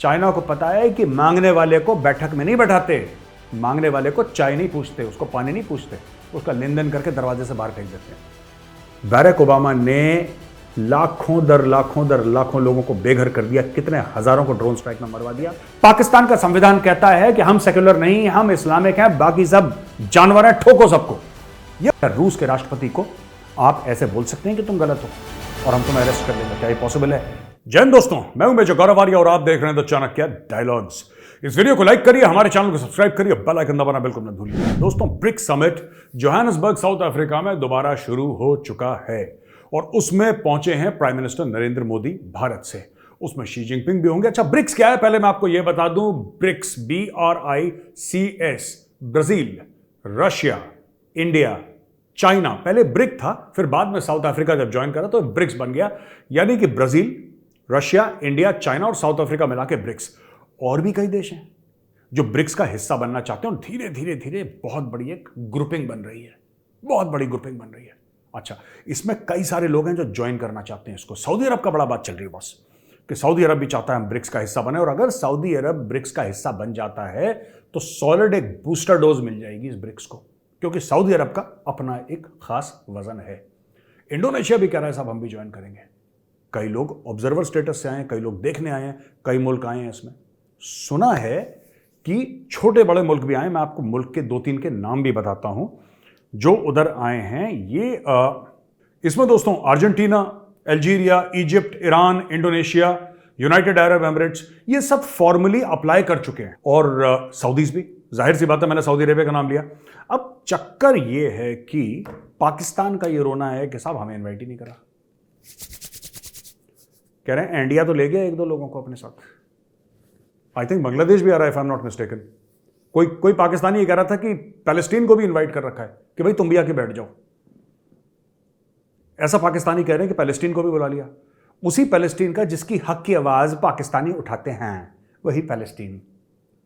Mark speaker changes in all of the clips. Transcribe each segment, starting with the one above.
Speaker 1: China को पता है कि मांगने वाले को बैठक में नहीं बैठाते, मांगने वाले को चाय नहीं पूछते, उसको पानी नहीं पूछते, उसका लेन देन करके दरवाजे से बाहर फेंक देते हैं। बैरक ओबामा ने लाखों दर लाखों लोगों को बेघर कर दिया, कितने हजारों को ड्रोन स्ट्राइक में मरवा दिया। पाकिस्तान का संविधान कहता है कि हम सेक्युलर नहीं, हम इस्लामिक हैं, बाकी सब जानवर हैं, ठोको सबको। यह रूस के राष्ट्रपति को आप ऐसे बोल सकते हैं कि तुम गलत हो और हम तुम्हें अरेस्ट कर लेंगे? क्या ये पॉसिबल है? जय हिंद दोस्तों, मैं हूं मेजर गौरव आर्य और आप देख रहे हैं द चाणक्य डायलॉग्स। इस वीडियो को लाइक करिए, हमारे चैनल को सब्सक्राइब करिए, बेल आइकन दबाना बिल्कुल मत भूलिए। दोस्तों, BRICS summit Johannesburg South Africa में दोबारा शुरू हो चुका है और उसमें पहुंचे हैं प्राइम मिनिस्टर नरेंद्र मोदी भारत से। उसमें शी जिनपिंग भी होंगे। अच्छा, ब्रिक्स क्या है पहले मैं आपको यह बता दूं। BRICS BRICS, Brazil, Russia, India, China. पहले ब्रिक था, फिर बाद में साउथ अफ्रीका जब ज्वाइन करा तो ब्रिक्स बन गया। यानी कि ब्राजील, रशिया, इंडिया, चाइना और साउथ अफ्रीका मिला के ब्रिक्स। और भी कई देश हैं जो ब्रिक्स का हिस्सा बनना चाहते हैं और धीरे धीरे धीरे बहुत बड़ी एक ग्रुपिंग बन रही है, बहुत बड़ी ग्रुपिंग बन रही है। अच्छा, इसमें कई सारे लोग हैं जो ज्वाइन करना चाहते हैं इसको। सऊदी अरब का बड़ा बात चल रही है बस, कि सऊदी अरब भी चाहता है हम ब्रिक्स का हिस्सा बने, और अगर सऊदी अरब ब्रिक्स का हिस्सा बन जाता है तो सॉलिड एक बूस्टर डोज मिल जाएगी इस ब्रिक्स को, क्योंकि सऊदी अरब का अपना एक खास वजन है। इंडोनेशिया भी कह रहा है साहब हम भी ज्वाइन करेंगे। कई लोग ऑब्जर्वर स्टेटस से आए हैं, कई लोग देखने आए हैं, कई मुल्क आए हैं। इसमें सुना है कि छोटे बड़े मुल्क भी आए। मैं आपको मुल्क के 2-3 के नाम भी बताता हूं जो उधर आए हैं। ये इसमें दोस्तों Argentina, Algeria, Egypt, Iran, Indonesia, United Arab Emirates, ये सब फॉर्मली अप्लाई कर चुके हैं। और सऊदीज भी, जाहिर सी बात है मैंने सऊदी अरेबिया का नाम लिया। अब चक्कर ये है कि पाकिस्तान का ये रोना है कि साहब हमें इनवाइट ही नहीं करा। कह रहे हैं इंडिया तो ले गया 1-2 लोगों को अपने साथ। आई थिंक बांग्लादेश भी आ रहा है, if I am not mistaken. कोई पाकिस्तानी ये कह रहा था कि पैलेस्टीन को भी इनवाइट कर रखा है कि भाई तुम भी आके बैठ जाओ। ऐसा पाकिस्तानी कह रहे हैं कि पैलेस्टीन को भी बुला लिया। उसी पैलेस्टीन का जिसकी हक की आवाज पाकिस्तानी उठाते हैं, वही पैलेस्टीन,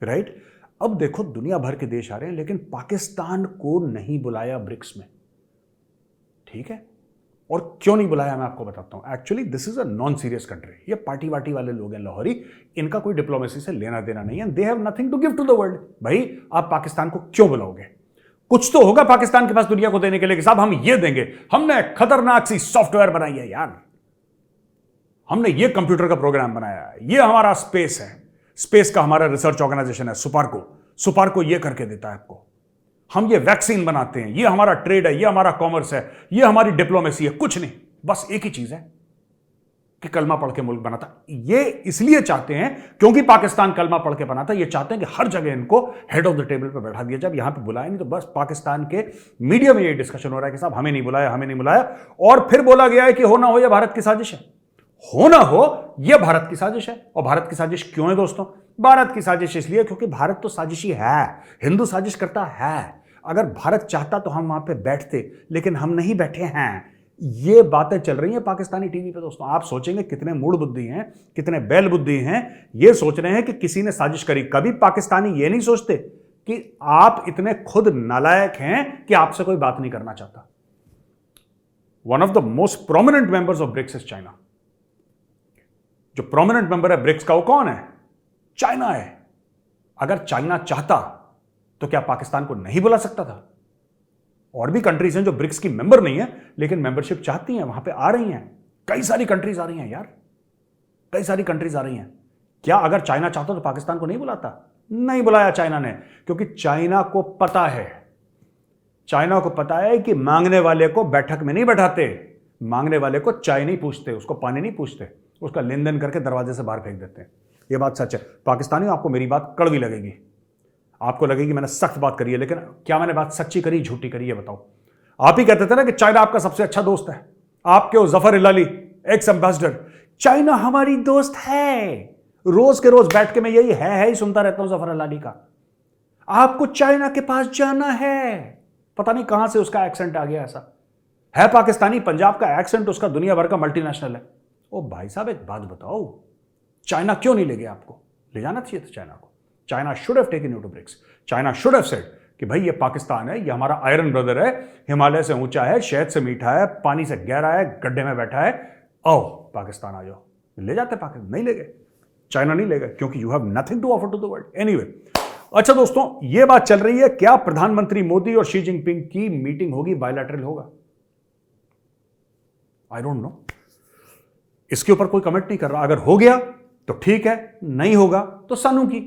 Speaker 1: राइट? अब देखो दुनिया भर के देश आ रहे हैं, लेकिन पाकिस्तान को नहीं बुलाया ब्रिक्स में। ठीक है, और क्यों नहीं बुलाया मैं आपको बताता हूं। Actually this is a non serious country. ये पार्टी वार्टी वाले लोग हैं लाहौरी, इनका कोई डिप्लोमेसी से लेना देना नहीं है। They have nothing to give to the world. भाई आप पाकिस्तान को क्यों बुलाओगे? कुछ तो होगा पाकिस्तान के पास दुनिया को देने के लिए कि साहब हम ये देंगे, हमने खतरनाक सी सॉफ्टवेयर बनाई है यार, हमने ये कंप्यूटर का प्रोग्राम बनाया है, ये हमारा स्पेस है, स्पेस का हमारा रिसर्च ऑर्गेनाइजेशन है सुपारको ये करके देता है आपको, हम ये वैक्सीन बनाते हैं, ये हमारा ट्रेड है, ये हमारा कॉमर्स है, ये हमारी डिप्लोमेसी है। कुछ नहीं, बस एक ही चीज है कि कलमा पढ़ के मुल्क बनाता। ये इसलिए चाहते हैं क्योंकि पाकिस्तान कलमा पढ़ के बनाता। ये चाहते हैं कि हर जगह इनको हेड ऑफ द टेबल पर बैठा दिया जाए। यहां पे बुलाया नहीं तो बस पाकिस्तान के मीडिया में ये डिस्कशन हो रहा है कि साहब हमें नहीं बुलाया, हमें नहीं बुलाया। और फिर बोला गया है कि हो ना हो यह भारत की साजिश है, हो ना हो यह भारत की साजिश है। और भारत की साजिश क्यों है दोस्तों? भारत की साजिश इसलिए क्योंकि भारत तो साजिशी है, हिंदू साजिश करता है। अगर भारत चाहता तो हम वहां पे बैठते, लेकिन हम नहीं बैठे हैं। ये बातें चल रही हैं पाकिस्तानी टीवी पे दोस्तों। आप सोचेंगे कितने मूड बुद्धि हैं, कितने बैल बुद्धि हैं, ये सोच रहे हैं कि किसी ने साजिश करी। कभी पाकिस्तानी ये नहीं सोचते कि आप इतने खुद नालायक हैं कि आपसे कोई बात नहीं करना चाहता। One of the most prominent members of BRICS is China. जो प्रोमिनेंट मेंबर है ब्रिक्स का वो कौन है? चाइना है। अगर चाइना चाहता तो क्या पाकिस्तान को नहीं बुला सकता था? और भी कंट्रीज हैं जो ब्रिक्स की मेंबर नहीं है लेकिन मेंबरशिप चाहती हैं, वहां पे आ रही हैं। कई सारी कंट्रीज आ रही हैं यार, कई सारी कंट्रीज आ रही हैं। क्या अगर चाइना चाहता तो पाकिस्तान को नहीं बुलाता? नहीं बुलाया चाइना ने, क्योंकि चाइना को पता है कि मांगने वाले को बैठक में नहीं बैठाते, मांगने वाले को चाय नहीं पूछते, उसको पानी नहीं पूछते, उसका लेन देन करके दरवाजे से बाहर फेंक देते हैं। यह बात सच है। पाकिस्तानियों, आपको मेरी बात कड़वी लगेगी, आपको लगेगी मैंने सख्त बात करी है, लेकिन क्या मैंने बात सच्ची करी झूठी करी है बताओ? आप ही कहते थे ना कि चाइना आपका सबसे अच्छा दोस्त है। आपके वो जफर इलाली, एक्स एम्बेसडर, चाइना हमारी दोस्त है। रोज के रोज बैठ के मैं यही है ही सुनता रहता हूं जफर इलाली का। आपको चाइना के पास जाना है। पता नहीं कहां से उसका एक्सेंट आ गया। ऐसा है पाकिस्तानी, पंजाब का एक्सेंट उसका दुनिया भर का मल्टीनेशनल है। ओ भाई साहब एक बात बताओ, चाइना क्यों नहीं ले गया? आपको ले जाना चाहिए था चाइना को। China should have taken you to BRICS. China should have said कि भाई ये पाकिस्तान है, ये हमारा आयरन ब्रदर है, हिमालय से ऊंचा है, शहद से मीठा है, पानी से गहरा है, गड्ढे में बैठा है, आओ पाकिस्तान आ जाओ। ले जाते पाकिस्तान, नहीं ले गए। चाइना नहीं लेगा क्योंकि you have nothing to offer to the world anyway. अच्छा दोस्तों, यह बात चल रही है, क्या प्रधानमंत्री मोदी और शी जिनपिंग की मीटिंग होगी, बायलैटरल होगा? आई डोंट नो, इसके ऊपर कोई कमेंट नहीं कर रहा। अगर हो गया तो ठीक है, नहीं होगा तो सानू की।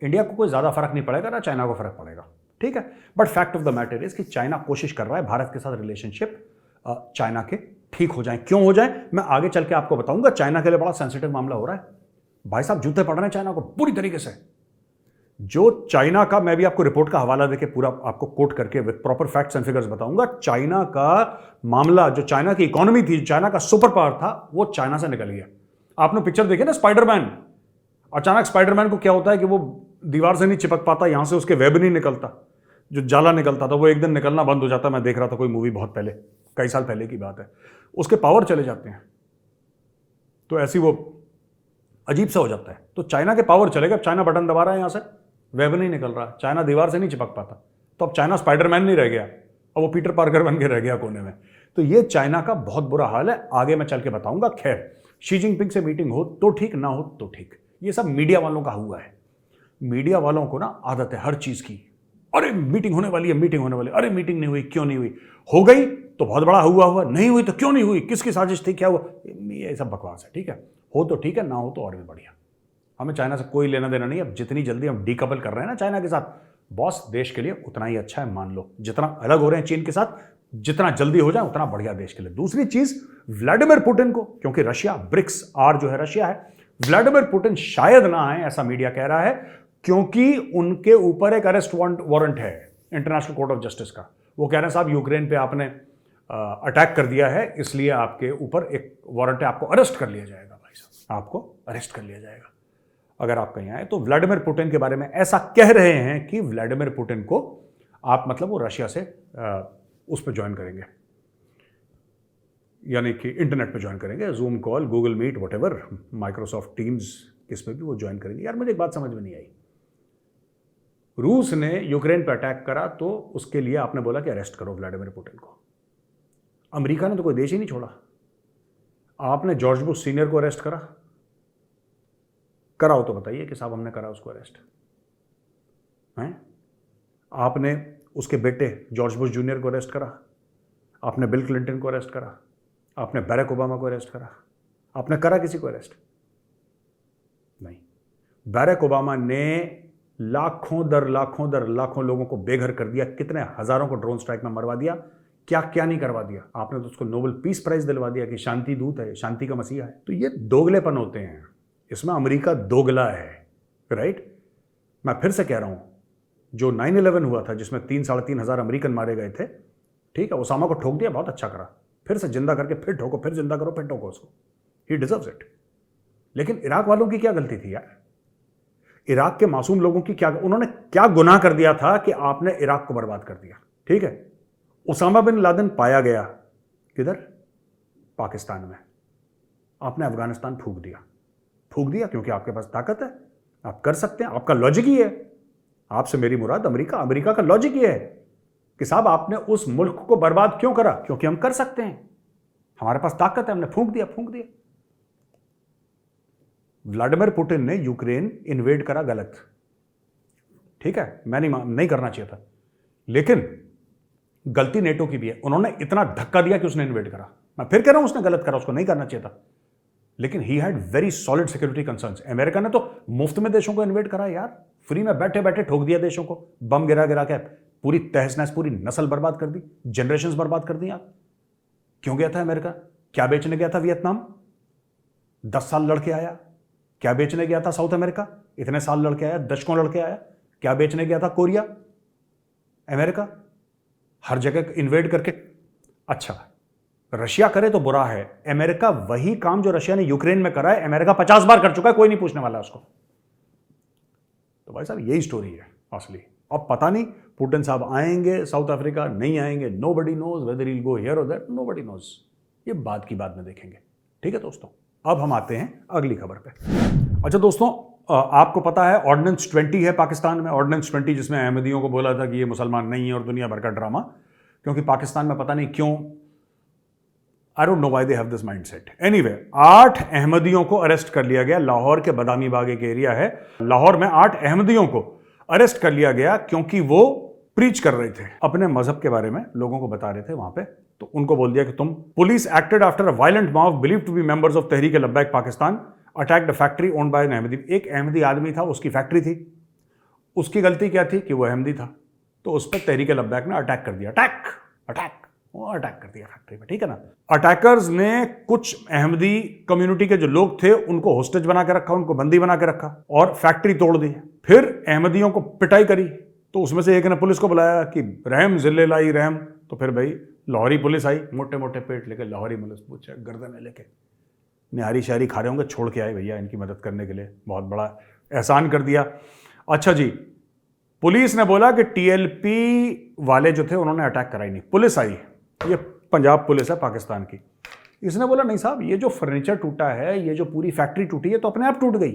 Speaker 1: इंडिया को कोई ज्यादा फर्क नहीं पड़ेगा, ना चाइना को फर्क पड़ेगा, ठीक है। But fact of the matter is कि चाइना कोशिश कर रहा है भारत के साथ रिलेशनशिप चाइना के ठीक हो जाए। क्यों हो जाए, मैं आगे चल के आपको बताऊंगा। चाइना के लिए बड़ा सेंसिटिव मामला हो रहा है भाई साहब, जूते पड़ रहे हैं चाइना को पूरी तरीके से। जो चाइना का, मैं भी आपको रिपोर्ट का हवाला देके पूरा आपको कोट करके with proper facts and figures बताऊंगा। चाइना का मामला, जो चाइना की इकोनॉमी थी, चाइना का सुपर पावर था, वो चाइना से निकल गया। आपने पिक्चर देखे ना स्पाइडरमैन, अचानक स्पाइडरमैन को क्या होता है कि वो दीवार से नहीं चिपक पाता, यहां से उसके वेब नहीं निकलता, जो जाला निकलता था वो एक दिन निकलना बंद हो जाता। मैं देख रहा था कोई मूवी बहुत पहले, कई साल पहले की बात है, उसके पावर चले जाते हैं, तो ऐसी वो अजीब सा हो जाता है। तो चाइना के पावर चलेगा, चाइना बटन दबा रहा है, यहां से वेब नहीं निकल रहा, चाइना दीवार से नहीं चिपक पाता, तो अब चाइना स्पाइडरमैन नहीं रह गया, अब वो पीटर पार्कर बन के रह गया कोने में। तो ये चाइना का बहुत बुरा हाल है, आगे मैं चल के बताऊंगा। खैर, शी जिनपिंग से मीटिंग हो तो ठीक, ना हो तो ठीक, ये सब मीडिया वालों का हुआ है। मीडिया वालों को ना आदत है हर चीज की, अरे मीटिंग होने वाली है, मीटिंग होने वाली है, अरे मीटिंग नहीं हुई, क्यों नहीं हुई, हो गई तो बहुत बड़ा हुआ, नहीं हुई तो क्यों नहीं हुई, किसकी साजिश थी, क्या हुआ, ये सब बकवास है, ठीक है। हो तो ठीक है, ना हो तो और भी बढ़िया। हमें चाइना से कोई लेना देना नहीं। अब जितनी जल्दी हम डीकपल कर रहे हैं ना चाइना के साथ, बॉस देश के लिए उतना ही अच्छा है, मान लो। जितना अलग हो रहे हैं चीन के साथ, जितना जल्दी हो जाए उतना बढ़िया देश के लिए। दूसरी चीज, व्लादिमीर पुतिन को, क्योंकि रशिया ब्रिक्स आर जो है रशिया है, व्लादिमीर पुतिन शायद ना आए, ऐसा मीडिया कह रहा है, क्योंकि उनके ऊपर एक अरेस्ट वारंट है इंटरनेशनल कोर्ट ऑफ जस्टिस का। वो कह रहे हैं साहब यूक्रेन पे आपने अटैक कर दिया है, इसलिए आपके ऊपर एक वारंट है, आपको अरेस्ट कर लिया जाएगा भाई साहब, आपको अरेस्ट कर लिया जाएगा अगर आप कहीं आए। तो व्लादिमीर पुतिन के बारे में ऐसा कह रहे हैं कि व्लादिमीर पुतिन को आप, मतलब वो रशिया से उस पर ज्वाइन करेंगे, यानी कि इंटरनेट पे ज्वाइन करेंगे, Zoom call, Google Meet, whatever, Microsoft Teams, इसमें भी वो ज्वाइन करेंगे। यार मुझे एक बात समझ में नहीं आई, रूस ने यूक्रेन पर अटैक करा तो उसके लिए आपने बोला कि अरेस्ट करो व्लादिमीर पुतिन को। अमेरिका ने तो कोई देश ही नहीं छोड़ा। आपने जॉर्ज बुश सीनियर को अरेस्ट कराओ तो बताइए कि साहब हमने करा उसको अरेस्ट हैं। आपने उसके बेटे जॉर्ज बुश जूनियर को अरेस्ट करा, आपने बिल क्लिंटन को अरेस्ट करा, आपने बैरक ओबामा को अरेस्ट करा, आपने करा किसी को अरेस्ट नहीं। बैरक ओबामा ने लाखों दर लाखों लोगों को बेघर कर दिया, कितने हजारों को ड्रोन स्ट्राइक में मरवा दिया, क्या क्या नहीं करवा दिया। आपने तो उसको नोबेल पीस प्राइज दिलवा दिया कि शांति दूत है, शांति का मसीहा है। तो ये दोगलेपन होते हैं, इसमें अमेरिका दोगला है, राइट। मैं फिर से कह रहा हूं, जो 9/11 हुआ था जिसमें 3-3.5 हज़ार अमेरिकन मारे गए थे, ठीक है, ओसामा को ठोक दिया, बहुत अच्छा करा, फिर से जिंदा करके फिर ठोको, फिर जिंदा करो, फिर ठोको उसको, ही डिजर्व्स इट। लेकिन इराक वालों की क्या गलती थी यार, इराक के मासूम लोगों की क्या, उन्होंने क्या गुनाह कर दिया था कि आपने इराक को बर्बाद कर दिया, ठीक है। ओसामा बिन लादेन पाया गया किधर, पाकिस्तान में, आपने अफगानिस्तान फूंक दिया क्योंकि आपके पास ताकत है, आप कर सकते हैं, आपका लॉजिक ही है। आपसे मेरी मुराद अमेरिका का लॉजिक ही है कि साहब आपने उस मुल्क को बर्बाद क्यों करा, क्योंकि हम कर सकते हैं, हमारे पास ताकत है, हमने फूंक दिया। व्लादिमीर पुतिन ने यूक्रेन इन्वेड करा, गलत, ठीक है, मैं नहीं करना चाहिए था, लेकिन गलती नेटो की भी है, उन्होंने इतना धक्का दिया कि उसने इन्वेड करा। मैं फिर कह रहा हूं उसने गलत करा, उसको नहीं करना चाहिए था, लेकिन he had very solid security concerns. America ने तो मुफ्त में देशों को इन्वेड करा यार, फ्री में बैठे बैठे ठोक दिया देशों को, बम गिरा के पूरी तहस नहस, पूरी नस्ल बर्बाद कर दी, जनरेशंस बर्बाद कर दी। आप क्यों गया था अमेरिका, क्या बेचने गया था वियतनाम, 10 साल लड़के आया, क्या बेचने गया था साउथ अमेरिका, इतने साल लड़के आया, दशकों लड़के आया, क्या बेचने गया था कोरिया, अमेरिका, हर जगह इन्वेड करके। अच्छा, रशिया करे तो बुरा है, अमेरिका वही काम जो रशिया ने यूक्रेन में करा है, अमेरिका 50 बार कर चुका है, कोई नहीं पूछने वाला उसको। तो भाई साहब यही स्टोरी है असली। अब पता नहीं पुतिन साहब आएंगे साउथ अफ्रीका, नहीं आएंगे, nobody knows whether he will go here और देयर, नोबडी नोज, ये बात की बात में देखेंगे, ठीक है दोस्तों। अब हम आते हैं अगली खबर पे। अच्छा दोस्तों, आपको पता है ऑर्डिनेंस 20 है पाकिस्तान में, ऑर्डिनेंस 20 जिसमें अहमदियों को बोला था कि ये मुसलमान नहीं है और दुनिया भर का ड्रामा, क्योंकि पाकिस्तान में पता नहीं क्यों I don't know why they have this mindset. Anyway, 8 अहमदियों को अरेस्ट कर लिया गया। लाहौर के बदामी बाग एक एरिया है, लाहौर में 8 अहमदियों को अरेस्ट कर लिया गया क्योंकि वो प्रीच कर रहे थे, अपने मजहब के बारे में लोगों को बता रहे थे वहां पे। तो उनको बोल दिया कि तुम, police acted after a violent mob believe to be members of Tehreek Labbaik Pakistan attacked a factory owned by an Ahmadi. एक अहमदी आदमी था, उसकी फैक्ट्री थी, उसकी गलती क्या थी कि वो अहमदी था, तो उस पर तहरीक लब्बैक ने अटैक कर दिया। अटैक कर दिया फैक्ट्री में, ठीक है ना। अटैकर्स ने कुछ अहमदी कम्युनिटी के जो लोग थे उनको होस्टेज बना के रखा, उनको बंदी बना के रखा और फैक्ट्री तोड़ दी। फिर अहमदियों को पिटाई करी, तो उसमें से एक ने पुलिस को बुलाया कि रहम जिले लाई रहम। तो फिर भाई लाहौरी पुलिस आई, मोटे मोटे पेट लेके, लाहौरी पुलिस पूछे गर्दन लेके, निहारी शायरी खा रहे होंगे, छोड़ के आए भैया इनकी मदद करने के लिए, बहुत बड़ा एहसान कर दिया। अच्छा जी, पुलिस ने बोला कि टीएलपी वाले जो थे उन्होंने अटैक कराई नहीं, पुलिस आई, ये पंजाब पुलिस है पाकिस्तान की। इसने बोला नहीं साहब, ये जो फर्नीचर टूटा है, ये जो पूरी फैक्ट्री टूटी है तो अपने आप टूट गई,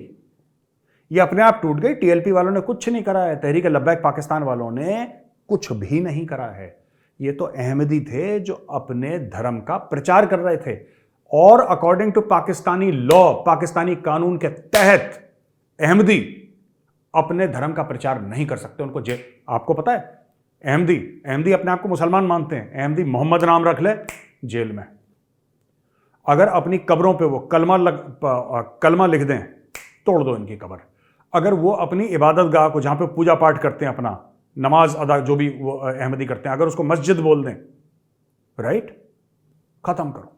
Speaker 1: ये अपने आप टूट गई, टीएलपी वालों ने कुछ नहीं करा है, तहरीक लब्बैक पाकिस्तान वालों ने कुछ भी नहीं करा है। ये तो अहमदी थे जो अपने धर्म का प्रचार कर रहे थे, और according to Pakistani law, Pakistani कानून के तहत अहमदी अपने धर्म का प्रचार नहीं कर सकते, उनको जेल। आपको पता है, अहमदी अपने आप को मुसलमान मानते हैं, अहमदी मोहम्मद नाम रख ले जेल में। अगर अपनी कब्रों पे वो कलमा लिख दें, तोड़ दो इनकी कब्र। अगर वो अपनी इबादत गाह को, जहां पे पूजा पाठ करते हैं, अपना नमाज अदा जो भी वो अहमदी करते हैं, अगर उसको मस्जिद बोल दें, राइट, खत्म करो,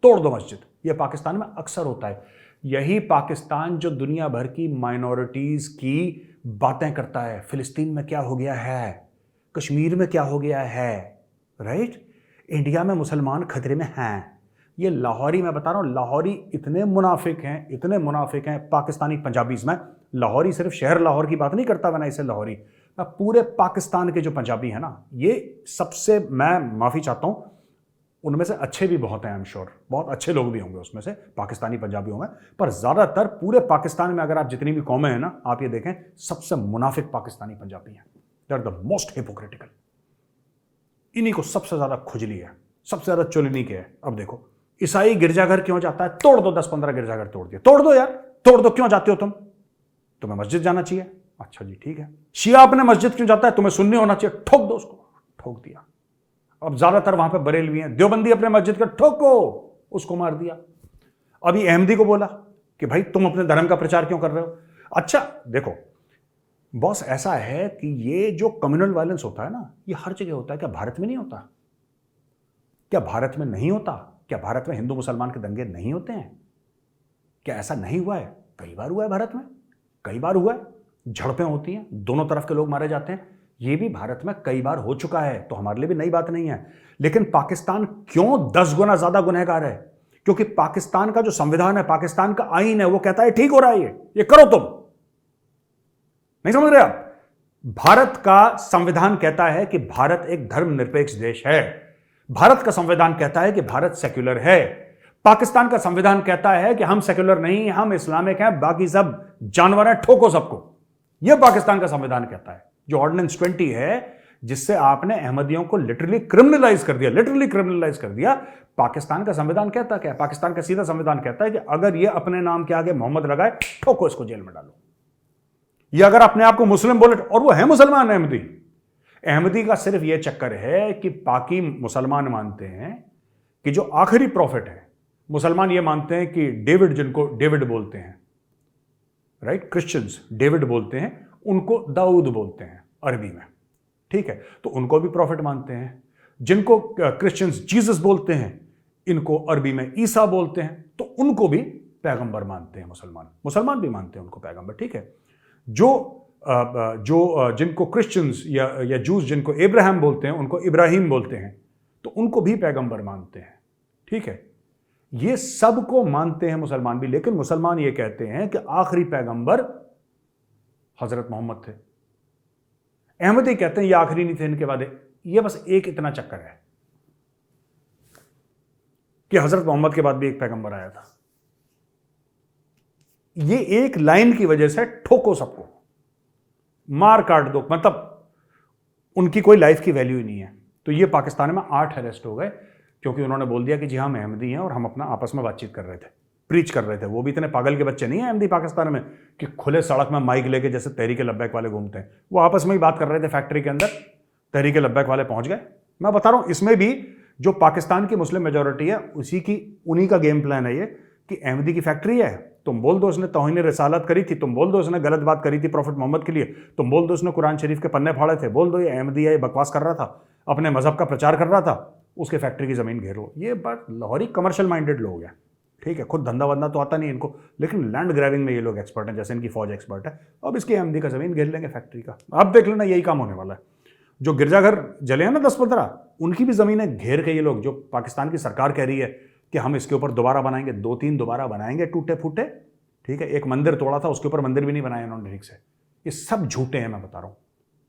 Speaker 1: तोड़ दो मस्जिद। ये पाकिस्तान में अक्सर होता है। यही पाकिस्तान जो दुनिया भर की माइनॉरिटीज की बातें करता है, फिलिस्तीन में क्या हो गया है, कश्मीर में क्या हो गया है, राइट, इंडिया में मुसलमान खतरे में हैं। ये लाहौरी, मैं बता रहा हूं, लाहौरी इतने मुनाफिक हैं पाकिस्तानी पंजाबीज में। लाहौरी सिर्फ शहर लाहौर की बात नहीं करता मैं इसे लाहौरी, मैं पूरे पाकिस्तान के जो पंजाबी हैं ना, ये सबसे, मैं माफी चाहता हूं, उनमें से अच्छे भी बहुत हैं, आई एम श्योर, बहुत अच्छे लोग भी होंगे उसमें से पाकिस्तानी पंजाबियों में, पर ज्यादातर पूरे पाकिस्तान में अगर आप जितनी भी कौमें हैं ना, आप ये देखें, सबसे मुनाफिक पाकिस्तानी पंजाबी हैं। They are the most hypocritical. इन्हीं को सबसे ज्यादा खुजली है, सबसे ज्यादा चुलनी के है। अब देखो, ईसाई गिरजाघर क्यों जाता है, तोड़ दो, 10-15 गिरजाघर तोड़ दिए, तोड़ दो यार, तोड़ दो, क्यों जाते हो तुम, तुम्हें मस्जिद जाना चाहिए, अच्छा जी ठीक है। शिया अपने मस्जिद क्यों जाता है, तुम्हें सुन्नी होना चाहिए, ठोक दो उसको, ठोक दिया। अब ज्यादातर वहां पे बरेलवी हैं, देवबंदी अपने मस्जिद का, ठोको, उसको मार दिया। अभी अहमदी को बोला कि भाई तुम अपने धर्म का प्रचार क्यों कर रहे हो। अच्छा देखो बॉस, ऐसा है कि ये जो कम्युनल वायलेंस होता है ना, ये हर जगह होता है। क्या भारत में नहीं होता, क्या भारत में नहीं होता, क्या भारत में हिंदू मुसलमान के दंगे नहीं होते हैं, क्या ऐसा नहीं हुआ है, कई बार हुआ है भारत में, कई बार हुआ है, झड़पें होती हैं, दोनों तरफ के लोग मारे जाते हैं, ये भी भारत में कई बार हो चुका है, तो हमारे लिए भी नई बात नहीं है। लेकिन पाकिस्तान क्यों 10 गुना ज्यादा गुनहगार है, क्योंकि पाकिस्तान का जो संविधान है, पाकिस्तान का आईन है, वो कहता है ठीक हो रहा है, ये करो तुम, नहीं समझ रहे आप। भारत का संविधान कहता है कि भारत एक धर्मनिरपेक्ष देश है, भारत का संविधान कहता है कि भारत सेक्युलर है। पाकिस्तान का संविधान कहता है कि हम सेक्युलर नहीं, हम इस्लामिक हैं, बाकी सब जानवर हैं, ठोको सबको। यह पाकिस्तान का संविधान कहता है। जो ऑर्डिनेंस 20 है, जिससे आपने अहमदियों को लिटरली क्रिमिनलाइज कर दिया, पाकिस्तान का संविधान कहता क्या है, पाकिस्तान का सीधा संविधान कहता है कि अगर ये अपने नाम के आगे मोहम्मद लगाए, ठोको इसको, जेल में डालो। ये अगर अपने आप को मुस्लिम बोले, और वो है मुसलमान अहमदी का सिर्फ यह चक्कर है कि बाकी मुसलमान मानते हैं कि जो आखिरी प्रॉफिट है, मुसलमान ये मानते हैं कि डेविड, जिनको डेविड बोलते हैं, राइट, क्रिश्चियंस डेविड बोलते हैं, उनको दाऊद बोलते हैं अरबी में, ठीक है, तो उनको भी प्रॉफिट मानते हैं। जिनको क्रिश्चियंस जीसस बोलते हैं, इनको अरबी में ईसा बोलते हैं, तो उनको भी पैगंबर मानते हैं मुसलमान भी मानते हैं उनको पैगंबर, ठीक है। जिनको क्रिश्चियंस या जूस जिनको इब्राहिम बोलते हैं, उनको इब्राहिम बोलते हैं, तो उनको भी पैगंबर मानते हैं, ठीक है। ये सब को मानते हैं मुसलमान भी, लेकिन मुसलमान ये कहते हैं कि आखिरी पैगंबर हजरत मोहम्मद थे। अहमदी कहते हैं ये आखिरी नहीं थे, इनके बाद ये बस एक इतना चक्कर है कि हजरत मोहम्मद के बाद भी एक पैगंबर आया था। ये एक लाइन की वजह से ठोको सबको, मार काट दो, मतलब उनकी कोई लाइफ की वैल्यू ही नहीं है। तो ये पाकिस्तान में 8 अरेस्ट हो गए। क्योंकि उन्होंने बोल दिया कि जी हम अहमदी हैं और हम अपना आपस में बातचीत कर रहे थे, प्रीच कर रहे थे। वो भी इतने पागल के बच्चे नहीं हैं अहमदी पाकिस्तान में कि खुले सड़क में माइक लेके जैसे तहरीक लब्बैक वाले घूमते हैं। वो आपस में ही बात कर रहे थे फैक्ट्री के अंदर, तहरीक लब्बैक वाले पहुंच गए। मैं बता रहा हूं, इसमें भी जो पाकिस्तान की मुस्लिम मेजोरिटी है उन्हीं का गेम प्लान है ये कि अहमदी की फैक्ट्री है, तुम बोल दो उसने तौहीन रिसालत करी थी, तुम बोल दो उसने गलत बात करी थी प्रॉफिट मोहम्मद के लिए, तुम बोल दो उसने कुरान शरीफ के पन्ने फाड़े थे, बोल दो ये अहमदी है, ये बकवास कर रहा था, अपने मजहब का प्रचार कर रहा था, उसके फैक्ट्री की जमीन घेर लो। ये बात लाहौरी कमर्शियल माइंडेड लोग हैं, ठीक है, खुद धंधा वंदा तो आता नहीं इनको, लेकिन लैंड ग्रैबिंग में ये लोग एक्सपर्ट हैं, जैसे इनकी फौज एक्सपर्ट है। अब इसकी अहमदी का जमीन घेर लेंगे फैक्ट्री का। अब देख लेना यही काम होने वाला है। जो गिरजाघर जले हैं ना 10-15, उनकी भी जमीनें घेर के ये लोग, जो पाकिस्तान की सरकार कह रही है कि हम इसके ऊपर दोबारा बनाएंगे, 2-3 दोबारा बनाएंगे टूटे फूटे, ठीक है। एक मंदिर तोड़ा था, उसके ऊपर मंदिर भी नहीं बनाया इन्होंने ठीक से। ये सब झूठे हैं, मैं बता रहा हूँ,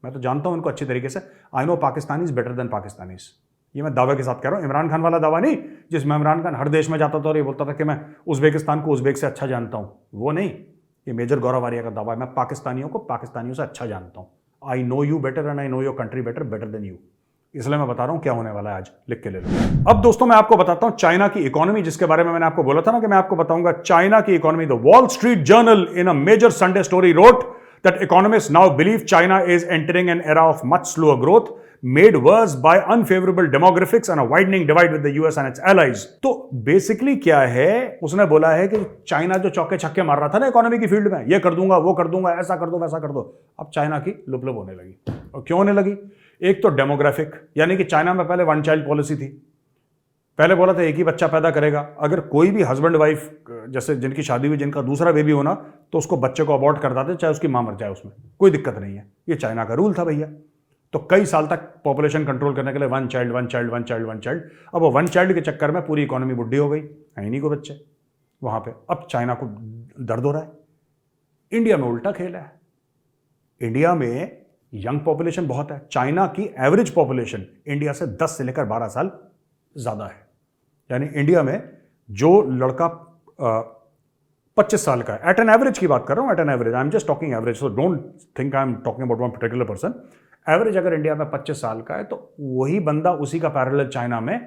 Speaker 1: मैं तो जानता हूँ इनको अच्छी तरीके से। I know Pakistani is better than Pakistanis, ये मैं दावे के साथ कह रहा हूँ। इमरान खान वाला दावा नहीं, जिसमें इमरान खान हर देश में जाता था और ये बोलता था कि मैं उज्बेकिस्तान को उज्बेक से अच्छा जानता हूँ, वो नहीं। ये मेजर गौरव आर्या का दावा है, मैं पाकिस्तानियों को पाकिस्तानियों से अच्छा जानता हूँ। I know you better and I know your country better than you. इसलिए मैं बता रहा हूं क्या होने वाला है, आज लिख के ले लो। अब दोस्तों मैं आपको बताता हूं चाइना की इकोनॉमी, जिसके बारे में मैंने आपको बोला था ना कि मैं आपको बताऊंगा चाइना की economy. The Wall Street Journal in a major Sunday story wrote that economists now believe China is entering an era of much slower growth made worse by unfavorable demographics and a widening divide with the US and its allies। तो basically क्या है, उसने बोला है कि China जो चौके छक्के मार रहा था ना इकोनॉमी की फील्ड में, ये कर दूंगा वो कर दूंगा, ऐसा कर दो वैसा कर दो, अब चाइना की लुप लुप होने लगी। और क्यों होने लगी? एक तो डेमोग्राफिक, यानी कि चाइना में पहले 1 चाइल्ड पॉलिसी थी, पहले बोला था एक ही बच्चा पैदा करेगा। अगर कोई भी हस्बैंड वाइफ जैसे जिनकी शादी हुई, जिनका दूसरा बेबी होना, तो उसको बच्चे को अबॉर्ट कर देते, चाहे उसकी मां मर जाए, उसमें कोई दिक्कत नहीं है। ये चाइना का रूल था भैया। तो कई साल तक पॉपुलेशन कंट्रोल करने के लिए 1 चाइल्ड 1 चाइल्ड 1 चाइल्ड 1 चाइल्ड। अब वो 1 चाइल्ड के चक्कर में पूरी इकोनॉमी बुढ़ी हो गई, है ही नहीं को बच्चे वहां पे। अब चाइना को दर्द हो रहा है। इंडिया में उल्टा खेल है। इंडिया में यंग पॉपुलेशन बहुत है। चाइना की एवरेज पॉपुलेशन इंडिया से 10 से लेकर 12 साल ज्यादा है। यानी इंडिया में जो लड़का 25 साल का है, एट एन एवरेज की बात कर रहा हूं, at an average, I am just talking average, so don't think I am talking about one particular person. Average अगर इंडिया में 25 साल का है, तो वही बंदा उसी का पैरेलल चाइना में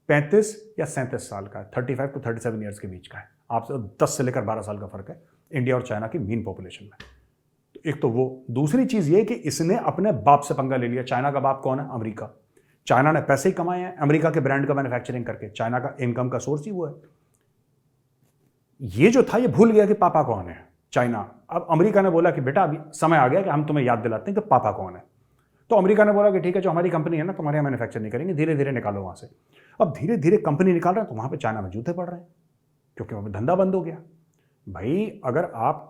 Speaker 1: 35 या 37 साल का है, 35 to 37 ईयर्स के बीच का है। आपसे 10 से लेकर 12 साल का फर्क है इंडिया और चाइना की मीन पॉपुलेशन में। तो एक तो वो, दूसरी चीज ये कि इसने अपने बाप से पंगा ले लिया। चाइना का बाप कौन है? अमेरिका। चाइना ने पैसे ही कमाए हैं अमेरिका के ब्रांड का मैन्युफैक्चरिंग करके। चाइना का इनकम का सोर्स ही वो है। ये जो था, ये भूल गया कि पापा कौन है, चाइना। अब अमेरिका ने बोला कि बेटा अभी समय आ गया कि हम तुम्हें याद दिलाते हैं कि पापा कौन है। तो अमेरिका ने बोला कि ठीक है, जो हमारी कंपनी है ना, तुम्हारे यहाँ मैन्युफैक्चर नहीं करेंगे, धीरे धीरे निकालो वहां से। अब धीरे धीरे कंपनी निकाल रहे हैं, तो वहां पे चाइना में जूते पड़ रहे हैं, क्योंकि वहां पे धंधा बंद हो गया। भाई अगर आप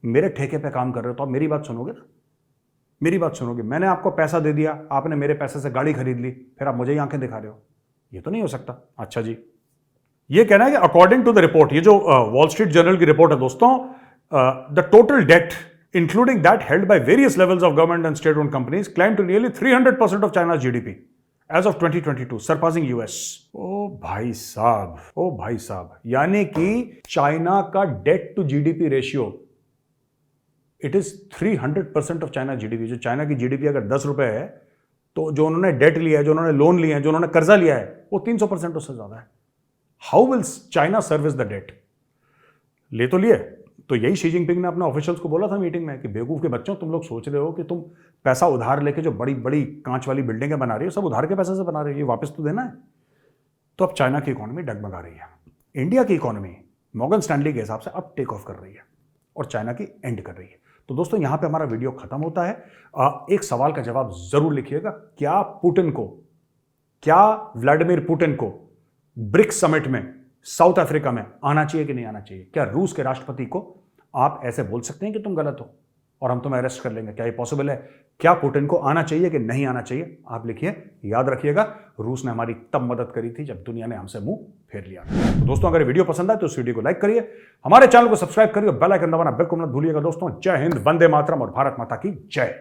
Speaker 1: मेरे ठेके पे काम कर रहे हो तो आप मेरी बात सुनोगे ना, मेरी बात सुनोगे। मैंने आपको पैसा दे दिया, आपने मेरे पैसे से गाड़ी खरीद ली, फिर आप मुझे ही आंखें दिखा रहे हो, ये तो नहीं हो सकता। अच्छा जी, ये कहना है कि अकॉर्डिंग टू द रिपोर्ट, ये जो वॉल स्ट्रीट जर्नल की रिपोर्ट है दोस्तों, the total date including that held by various levels of government and state-owned companies, climbed to nearly 300% of China's GDP as of 2022, surpassing US। ओ भाई साहब, यानी कि चाइना का debt to GDP ratio, it is 300% of China GDP. जो China की GDP अगर 10 रुपए है, तो जो उन्होंने डेट लिया है, जो उन्होंने लोन लिया है, जो उन्होंने कर्जा लिया है, वो 300% उससे ज्यादा है। How will China service the debt? ले तो लिए। तो यही शी जिनपिंग ने अपने ऑफिशियल्स को बोला था मीटिंग में कि बेवकूफ के बच्चों, तुम लोग सोच रहे हो कि तुम पैसा उधार लेके जो बड़ी बड़ी कांच वाली बिल्डिंगें बना रही हो, सब उधार के पैसे से बना रही हो, ये वापस तो देना है। तो अब चाइना की इकोनॉमी डगमगा रही है। इंडिया की इकोनॉमी मॉर्गन स्टैनली के हिसाब से अब टेक ऑफ कर रही है और चाइना की एंड कर रही है। तो दोस्तों यहां पे हमारा वीडियो खत्म होता है। एक सवाल का जवाब जरूर लिखिएगा, क्या व्लादिमीर पुतिन को ब्रिक्स समिट में साउथ अफ्रीका में आना चाहिए कि नहीं आना चाहिए? क्या रूस के राष्ट्रपति को आप ऐसे बोल सकते हैं कि तुम गलत हो और हम तुम्हें अरेस्ट कर लेंगे? क्या ये पॉसिबल है? क्या पुतिन को आना चाहिए कि नहीं आना चाहिए? आप लिखिए। याद रखिएगा, रूस ने हमारी तब मदद करी थी जब दुनिया ने हमसे मुंह फेर लिया। तो दोस्तों अगर वीडियो पसंद आए तो इस वीडियो को लाइक करिए, हमारे चैनल को सब्सक्राइब करिए और बेल आइकन दबाना बिल्कुल मत भूलिएगा। दोस्तों जय हिंद, वंदे मातरम और भारत माता की जय।